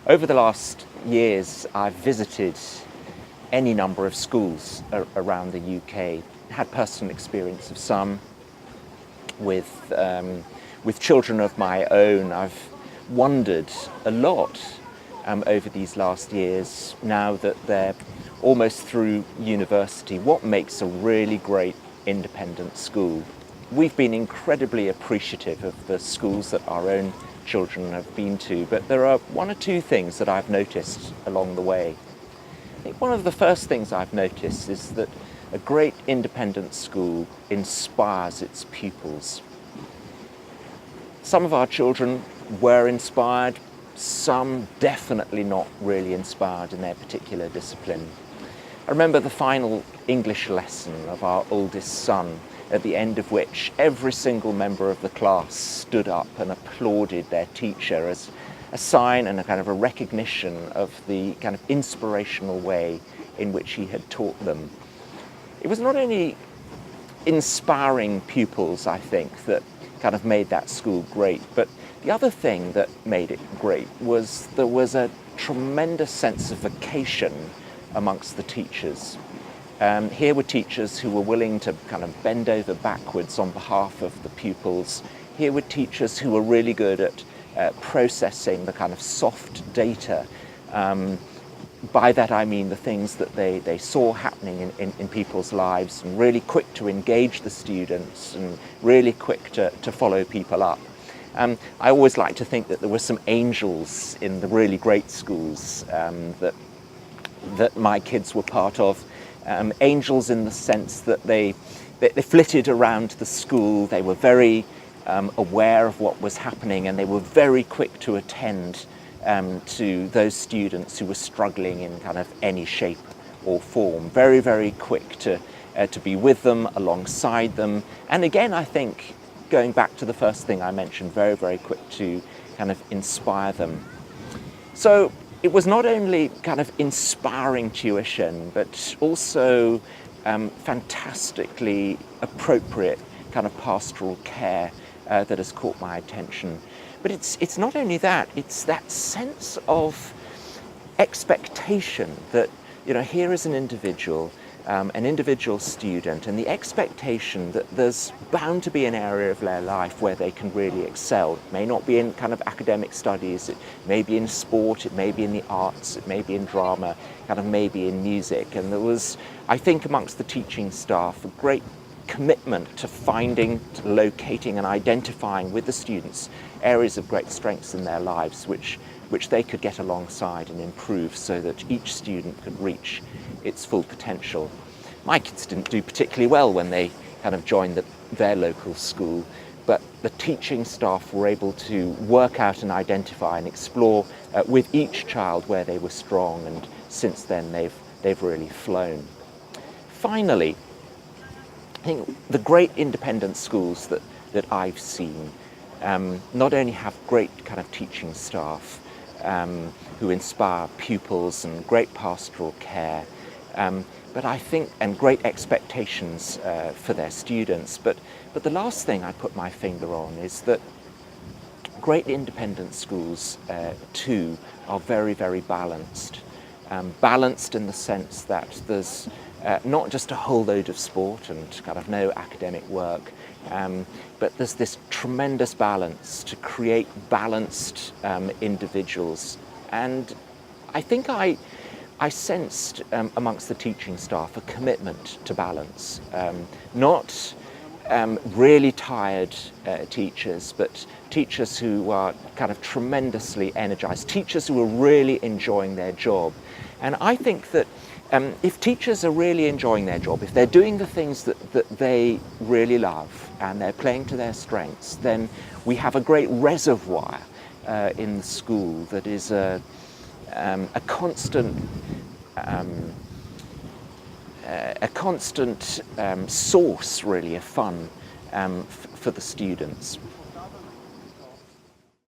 Over the last years, I've visited any number of schools around the UK, had personal experience of some with children of my own. I've wondered a lot over these last years, now that they're almost through university, what makes a really great independent school. We've been incredibly appreciative of the schools that our own children have been to, but there are one or two things that I've noticed along the way. I think one of the first things I've noticed is that a great independent school inspires its pupils. Some of our children were inspired, some definitely not really inspired in their particular discipline. I remember the final English lesson of our oldest son, at the end of which every single member of the class stood up and applauded their teacher as a sign and a kind of a recognition of the kind of inspirational way in which he had taught them. It was not only inspiring pupils, I think, that kind of made that school great, but the other thing that made it great was there was a tremendous sense of vocation amongst the teachers. Here were teachers who were willing to kind of bend over backwards on behalf of the pupils. Here were teachers who were really good at processing the kind of soft data. By that I mean the things that they saw happening in people's lives, and really quick to engage the students and really quick to follow people up. I always like to think that there were some angels in the really great schools that my kids were part of. Angels in the sense that they flitted around the school, they were very aware of what was happening, and they were very quick to attend to those students who were struggling in kind of any shape or form. Very, very quick to be with them, alongside them. And again, I think, going back to the first thing I mentioned, very, very quick to kind of inspire them. So it was not only kind of inspiring tuition, but also fantastically appropriate kind of pastoral care that has caught my attention. But it's not only that, it's that sense of expectation that, you know, here is an individual student, and the expectation that there's bound to be an area of their life where they can really excel. It may not be in kind of academic studies, it may be in sport, it may be in the arts, it may be in drama, kind of maybe in music. And there was, I think, amongst the teaching staff, a great commitment to finding, to locating and identifying with the students areas of great strengths in their lives which they could get alongside and improve, so that each student could reach its full potential. My kids didn't do particularly well when they kind of joined their local school, but the teaching staff were able to work out and identify and explore with each child where they were strong, and since then they've really flown. Finally, I think the great independent schools that I've seen not only have great kind of teaching staff who inspire pupils and great pastoral care, but I think, and great expectations for their students. But the last thing I put my finger on is that great independent schools too are very, very balanced. Balanced in the sense that there's not just a whole load of sport and kind of no academic work, but there's this tremendous balance to create balanced individuals. And I think I sensed amongst the teaching staff a commitment to balance. Not really tired teachers, but teachers who are kind of tremendously energized, teachers who are really enjoying their job. And I think that if teachers are really enjoying their job, if they're doing the things that they really love and they're playing to their strengths, then we have a great reservoir in the school that is a constant source, really, of fun for the students.